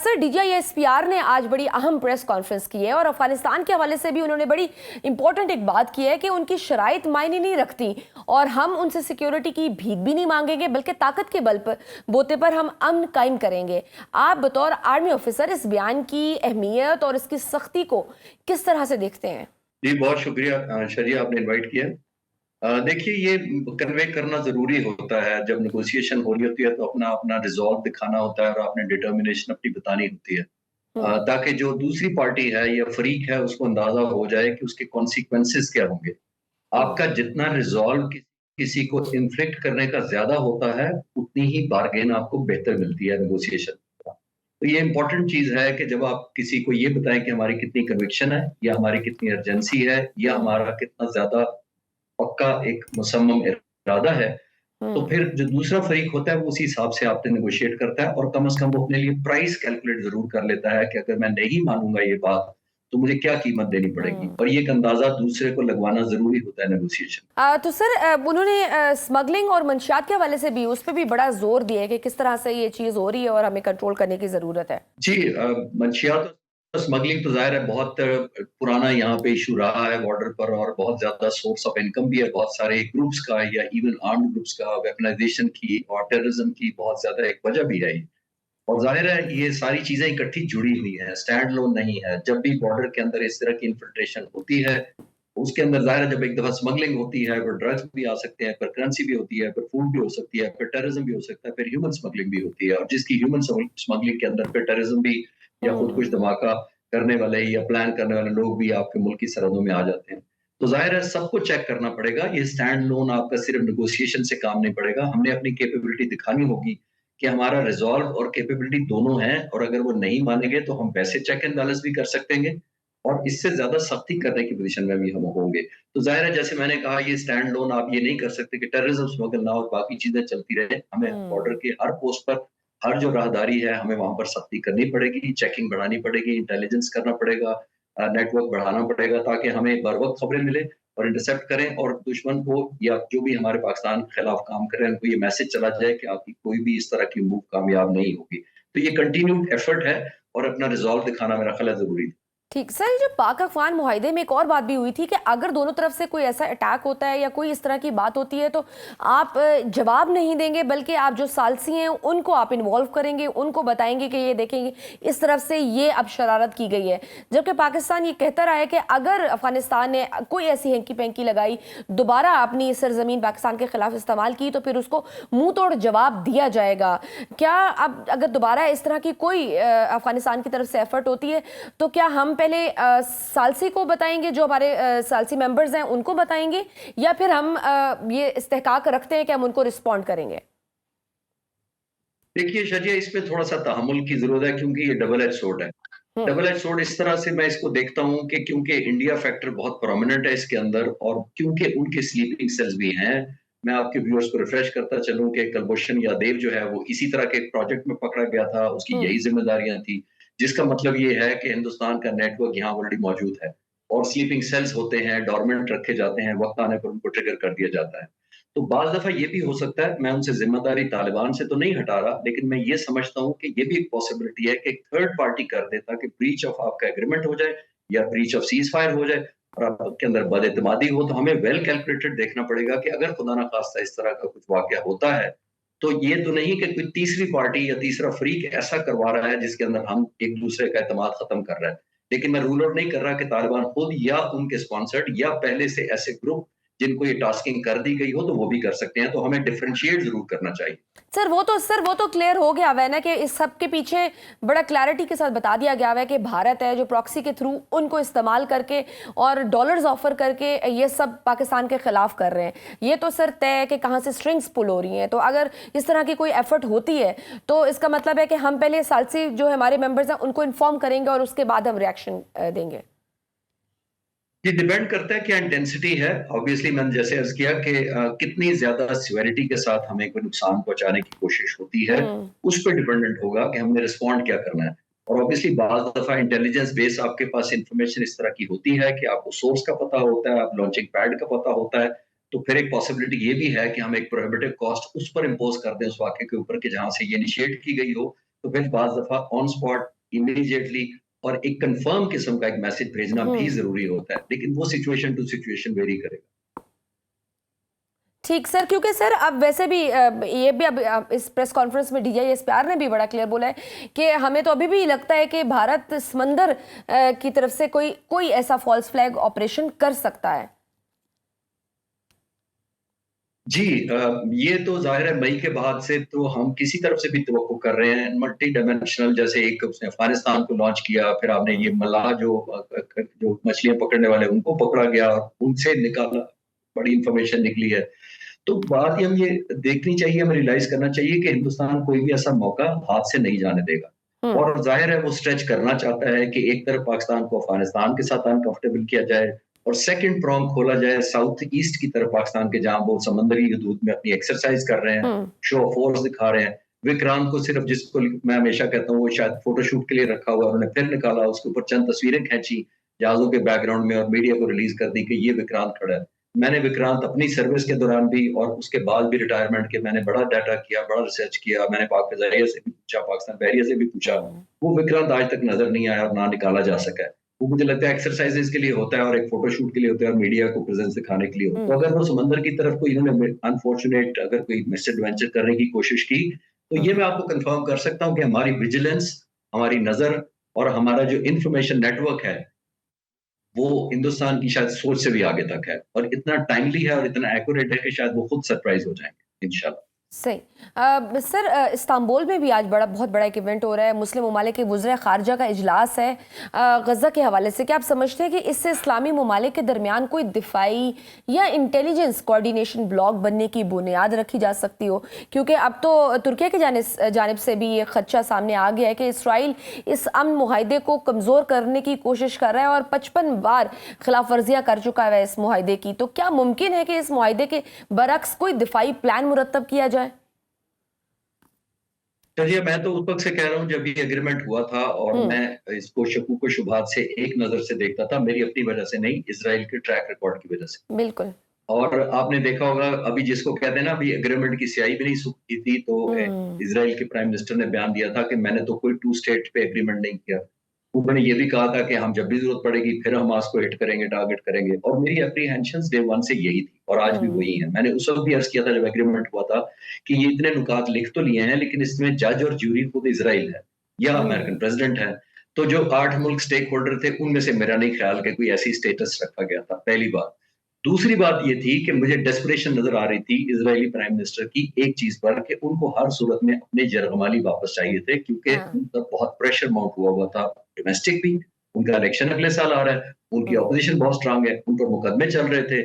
Sir, DGISPR ने आज बड़ी अहम प्रेस कॉन्फ्रेंस की है और अफगानिस्तान के हवाले से भी उन्होंने बड़ी इंपॉर्टेंट एक बात की है कि उनकी शराइत मायने नहीं रखती और हम उनसे सिक्योरिटी की भीख भी नहीं मांगेंगे, बल्कि ताकत के बल पर बोते पर हम अमन कायम करेंगे। आप बतौर आर्मी ऑफिसर इस बयान की अहमियत और इसकी सख्ती को किस तरह से देखते हैं? जी, बहुत शुक्रिया शरिया, आपने इनवाइट किया। देखिए, ये कन्वे करना ज़रूरी होता है। जब नेगोशिएशन हो रही होती है तो अपना अपना रिज़ॉल्व दिखाना होता है और आपने डिटर्मिनेशन अपनी बतानी होती है। ताकि जो दूसरी पार्टी है या फ़रीक है उसको अंदाज़ा हो जाए कि उसके कॉन्सिक्वेंसेस क्या होंगे। आपका जितना रिज़ॉल्व किसी को इन्फ्लिक्ट करने का ज़्यादा होता है, उतनी ही बार्गेन आपको बेहतर मिलती है नेगोशिएशन। तो ये इम्पोर्टेंट चीज़ है कि जब आप किसी को ये बताएँ कि हमारी कितनी कन्विक्शन है या हमारी कितनी अर्जेंसी है या हमारा कितना ज़्यादा पक्का एक मुसम्मम इरादा है, तो फिर जो दूसरा फ़रीक होता है वो उसी हिसाब से आपसे नेगोशिएट करता है और कम से कम वो अपने लिए प्राइस कैलकुलेट ज़रूर कर लेता है कि अगर मैं नहीं मानूँगा ये बात, तो मुझे क्या कीमत देनी पड़ेगी। और ये एक अंदाज़ा दूसरे को लगवाना ज़रूरी होता है नेगोशिएशन। तो सर, उन्होंने स्मगलिंग और मंशियात के हवाले से भी उस पर भी बड़ा जोर दिया है कि किस तरह से ये चीज़ हो रही है और हमें कंट्रोल करने की ज़रूरत है। जी, मंशियात स्मगलिंग तो ज़ाहिर है बहुत पुराना यहाँ पे इश्यू रहा है बॉर्डर पर और बहुत ज़्यादा सोर्स ऑफ इनकम भी है बहुत सारे ग्रुप्स का या इवन आर्म्ड ग्रुप्स का, वेपनाइजेशन की और टेररिज्म की बहुत ज़्यादा एक वजह भी है ये। और ज़ाहिर है ये सारी चीज़ें इकट्ठी जुड़ी हुई हैं, स्टैंड अलोन नहीं है। जब भी बॉर्डर के अंदर इस तरह की इन्फिल्ट्रेशन होती है, उसके अंदर ज़ाहिर है जब एक दफ़ा स्मगलिंग होती है, फिर ड्रग्स भी आ सकते हैं, फिर करेंसी भी होती है, फिर फूड भी हो सकती है, फिर टेररिज्म भी हो सकता है, फिर ह्यूमन स्मगलिंग भी होती है और जिसकी ह्यूमन स्मगलिंग के अंदर फिर टेररिज्म भी या खुदकुश धमाका करने वाले या प्लान करने वाले लोग भी आपके मुल्क की सरहदों में आ जाते हैं। तो ज़ाहिर है सबको चेक करना पड़ेगा, ये स्टैंड अलोन आपका सिर्फ नेगोशिएशन से काम नहीं पड़ेगा, हमने अपनी कैपेबिलिटी दिखानी होगी कि हमारा रिज़ॉल्व और कैपेबिलिटी दोनों हैं और अगर वो नहीं मानेंगे तो हम वैसे चेक एंड बैलेंस भी कर सकते हैं और इससे ज़्यादा सख्ती करने की पोज़ीशन में भी हम होंगे। तो ज़ाहिर है जैसे मैंने कहा ये स्टैंड अलोन आप ये नहीं कर सकते कि टेररिज्म स्मगल ना हो और बाकी चीज़ें चलती रहें। हमें बॉर्डर के हर पोस्ट पर, हर जो राहदारी है हमें वहाँ पर सख्ती करनी पड़ेगी, चेकिंग बढ़ानी पड़ेगी, इंटेलिजेंस करना पड़ेगा, नेटवर्क बढ़ाना पड़ेगा ताकि हमें बर वक़्त खबरें मिलें और इंटरसेप्ट करें और दुश्मन को या जो भी हमारे पाकिस्तान के खिलाफ काम कर रहे हैं उनको ये मैसेज चला जाए कि आपकी कोई भी इस तरह की मूव कामयाब नहीं होगी। तो ये कंटिन्यूड एफर्ट है और अपना रिज़ॉल्व दिखाना मेरा ख्याल है ज़रूरी है। ठीक सर, ये जो पाक अफगान मुआहिदे में एक और बात भी हुई थी कि अगर दोनों तरफ से कोई ऐसा अटैक होता है या कोई इस तरह की बात होती है तो आप जवाब नहीं देंगे, बल्कि आप जो सालसी हैं उनको आप इन्वॉल्व करेंगे, उनको बताएंगे कि ये देखेंगे इस तरफ से ये अब शरारत की गई है। जबकि पाकिस्तान ये कहता रहा है कि अगर अफगानिस्तान ने कोई ऐसी हैंकी पैंकी लगाई, दोबारा अपनी सरजमीन पाकिस्तान के खिलाफ इस्तेमाल की, तो फिर उसको मुंह तोड़ जवाब दिया जाएगा। क्या अब अगर दोबारा इस तरह की कोई अफगानिस्तान की तरफ से एफर्ट होती है तो क्या हम पहले सालसी को बताएंगे, जो हमारे सालसी मेंबर्स हैं उनको बताएंगे, या फिर हम ये इस्तेहकाक रखते हैं कि हम उनको रिस्पॉन्ड करेंगे? देखिए शजिया, इसमें थोड़ा-सा तहम्मुल की ज़रूरत है क्योंकि ये डबल एज सोर्ड है। डबल एज सोर्ड इस तरह से मैं इसको देखता हूँ कि क्योंकि इंडिया फैक्टर बहुत प्रोमिनेंट है इसके अंदर और क्योंकि उनके स्लीपिंग सेल्स भी हैं, मैं आपके व्यूअर्स को रिफ्रेश करता चलूँ कि कुलभूषण यादव जो है वो इसी तरह के एक प्रोजेक्ट में पकड़ा गया था, उसकी यही ज़िम्मेदारियाँ थी, जिसका मतलब ये है कि हिंदुस्तान का नेटवर्क यहाँ ऑलरेडी मौजूद है और स्लीपिंग सेल्स होते हैं, डोरमेंट रखे जाते हैं, वक़्त आने पर उनको ट्रिगर कर दिया जाता है। तो बाज़ दफ़ा ये भी हो सकता है, मैं उनसे ज़िम्मेदारी तालिबान से तो नहीं हटा रहा, लेकिन मैं ये समझता हूँ कि ये भी एक पॉसिबिलिटी है कि एक थर्ड पार्टी कर दे ताकि ब्रीच ऑफ आपका एग्रीमेंट हो जाए या ब्रीच ऑफ सीज़ फायर हो जाए और आपके अंदर बद-एतमादी हो, तो हमें वेल कैलकुलेटेड देखना पड़ेगा कि अगर खुदा ना ख़ास्ता इस तरह का कुछ वाक़या होता है, तो ये तो नहीं कि कोई तीसरी पार्टी या तीसरा फ़रीक ऐसा करवा रहा है जिसके अंदर हम एक-दूसरे का एतमाद ख़त्म कर रहे हैं। लेकिन मैं रूल आउट नहीं कर रहा कि तालिबान खुद या उनके स्पॉन्सर्ड या पहले से ऐसे ग्रुप जिनको ये टास्किंग कर दी गई हो तो वो भी कर सकते हैं, तो हमें डिफरेंशिएट ज़रूर करना चाहिए। सर वो तो क्लियर हो गया हुआ है ना कि इस सब के पीछे बड़ा क्लैरिटी के साथ बता दिया गया हुआ है कि भारत है जो प्रॉक्सी के थ्रू उनको इस्तेमाल करके और डॉलर्स ऑफर करके ये सब पाकिस्तान के खिलाफ कर रहे हैं। ये तो सर तय है कि कहाँ से स्ट्रिंग्स पुल हो रही हैं। तो अगर इस तरह की कोई एफर्ट होती है तो इसका मतलब है कि हम पहले सालसी जो हमारे मेंबर्स हैं उनको इन्फॉर्म करेंगे और उसके बाद हम रिएक्शन देंगे। ये डिपेंड करता है क्या इंटेंसिटी है। ऑब्वियसली मैंने जैसे अर्ज़ किया कि कितनी ज़्यादा सिवियरिटी के साथ हमें कोई नुकसान पहुँचाने की कोशिश होती है, उस पे डिपेंडेंट होगा कि हमने रिस्पॉन्ड क्या करना है। और ऑब्वियसली बाज़ दफ़ा इंटेलिजेंस बेस आपके पास इन्फॉर्मेशन इस तरह की होती है कि आपको सोर्स का पता होता है, आप लॉन्चिंग पैड का पता होता है, तो फिर एक पॉसिबिलिटी ये भी है कि हम एक प्रोहिबिटिव कॉस्ट उस पर इम्पोज़ कर दें उस वाक़ये के ऊपर कि जहाँ से ये इनिशिएट की गई हो, तो फिर बाज़ दफ़ा ऑन स्पॉट इमीडिएटली और एक कंफर्म किस्म का एक मैसेज भेजना भी जरूरी होता है, लेकिन वो सिचुएशन टू सिचुएशन वेरी करेगा। ठीक सर, क्योंकि सर अब वैसे भी ये भी अब इस प्रेस कॉन्फ्रेंस में DGISPR ने भी बड़ा क्लियर बोला है कि हमें तो अभी भी लगता है कि भारत समंदर की तरफ से कोई ऐसा फॉल्स फ्लैग ऑपरेशन कर सकता है। जी, ये तो जाहिर है मई के बाद से तो हम किसी तरफ से भी तवक्को कर रहे हैं मल्टी डायमेंशनल, जैसे एक उसने अफगानिस्तान को लॉन्च किया, फिर आपने ये मल्लाह जो मछलियां पकड़ने वाले उनको पकड़ा गया, उनसे निकाला, बड़ी इंफॉर्मेशन निकली है। तो बात ये हम ये देखनी चाहिए, हमें रियलाइज करना चाहिए कि हिंदुस्तान कोई भी ऐसा मौका हाथ से नहीं जाने देगा। और जाहिर है वो स्ट्रेच करना चाहता है कि एक तरफ पाकिस्तान को अफगानिस्तान के साथ अनकंफर्टेबल किया जाए और सेकंड प्रॉन्ग खोला जाए साउथ ईस्ट की तरफ पाकिस्तान के, जहां वो समंदरी हदूद में अपनी एक्सरसाइज कर रहे हैं, शो ऑफ फोर्स दिखा रहे हैं। विक्रांत को सिर्फ, जिसको मैं हमेशा कहता हूँ वो शायद फोटोशूट के लिए रखा हुआ, उन्होंने फिर निकाला, उसके ऊपर चंद तस्वीरें खींची जहाजों के बैकग्राउंड में और मीडिया को रिलीज कर दी कि ये विक्रांत खड़ा है। मैंने विक्रांत अपनी सर्विस के दौरान भी और उसके बाद भी रिटायरमेंट के मैंने बड़ा डाटा किया, बड़ा रिसर्च किया, मैंने पाक फज़ाइया से भी पूछा, पाकिस्तान बहरिया से भी पूछा, वो विक्रांत आज तक नजर नहीं आया और ना निकाला जा सका है। वो मुझे लगता है एक्सरसाइजेज के लिए होता है और एक फोटोशूट के लिए होता है और मीडिया को प्रेजेंस दिखाने के लिए होता है। तो अगर वो समंदर की तरफ कोई इन्होंने अनफॉर्चुनेट अगर कोई मिस एडवेंचर करने की कोशिश की, तो ये मैं आपको कंफर्म कर सकता हूँ कि हमारी विजिलेंस, हमारी नजर और हमारा जो इंफॉर्मेशन नेटवर्क है वो हिंदुस्तान की शायद सोच से भी आगे तक है और इतना टाइमली है और इतना एक्यूरेट है कि शायद वो खुद सरप्राइज हो जाएंगे इंशाल्लाह। सही। सर, इस्तांबुल में भी आज बहुत बड़ा एक इवेंट हो रहा है, मुस्लिम ममालिक के वज़ीर ख़ारजा का इजलास है गज़ा के हवाले से। क्या आप समझते हैं कि इससे इस्लामी ममालिक के दरमियान कोई दिफाई या इंटेलिजेंस कोऑर्डिनेशन ब्लॉक बनने की बुनियाद रखी जा सकती हो? क्योंकि अब तो तुर्की की जानिब से भी ये खदशा सामने आ गया है कि इसराइल इस अमन मुआहदे को कमज़ोर करने की कोशिश कर रहा है और 55 बार खिलाफ वर्जियाँ कर चुका है इस मुआहदे की। तो क्या मुमकिन है कि इस मुआहदे के बरक्स कोई दिफाई प्लान मुरतब किया जाए? चलिए, मैं तो उस वक्त से कह रहा हूँ जब ये एग्रीमेंट हुआ था और मैं इसको शकूक व शुबहात से एक नजर से देखता था, मेरी अपनी वजह से नहीं, इजराइल के ट्रैक रिकॉर्ड की वजह से। बिल्कुल। और आपने देखा होगा अभी जिसको कहते हैं ना, अभी एग्रीमेंट की स्याही भी नहीं सूखी थी, तो इजराइल के प्राइम मिनिस्टर ने बयान दिया था कि मैंने तो कोई टू स्टेट पे एग्रीमेंट नहीं किया। उन्होंने ये भी कहा था कि हम जब भी जरूरत पड़ेगी फिर हमास को हिट करेंगे, टारगेट करेंगे, और मेरी एप्रीहेंशंस डे वन से यही थी और आज भी वही है। मैंने उस वक्त भी अर्ज किया था जब एग्रीमेंट हुआ था कि ये इतने नुकात लिख तो लिए हैं लेकिन इसमें जज और ज्यूरी खुद इजराइल है या अमेरिकन प्रेसिडेंट है। तो जो 8 मुल्क स्टेक होल्डर थे उनमें से मेरा नहीं ख्याल कि कोई ऐसी स्टेटस रखा गया था, पहली बात। दूसरी बात ये थी कि मुझे डेस्परेशन नजर आ रही थी इजरायली प्राइम मिनिस्टर की एक चीज पर कि उनको हर सूरत में अपने जरगमाली वापस चाहिए थे, क्योंकि उनका बहुत प्रेशर माउंट हुआ था, डोमेस्टिक भी, उनका इलेक्शन अगले साल आ रहा है, उनकी ऑपोजिशन बहुत स्ट्रांग है, उन पर मुकदमे चल रहे थे।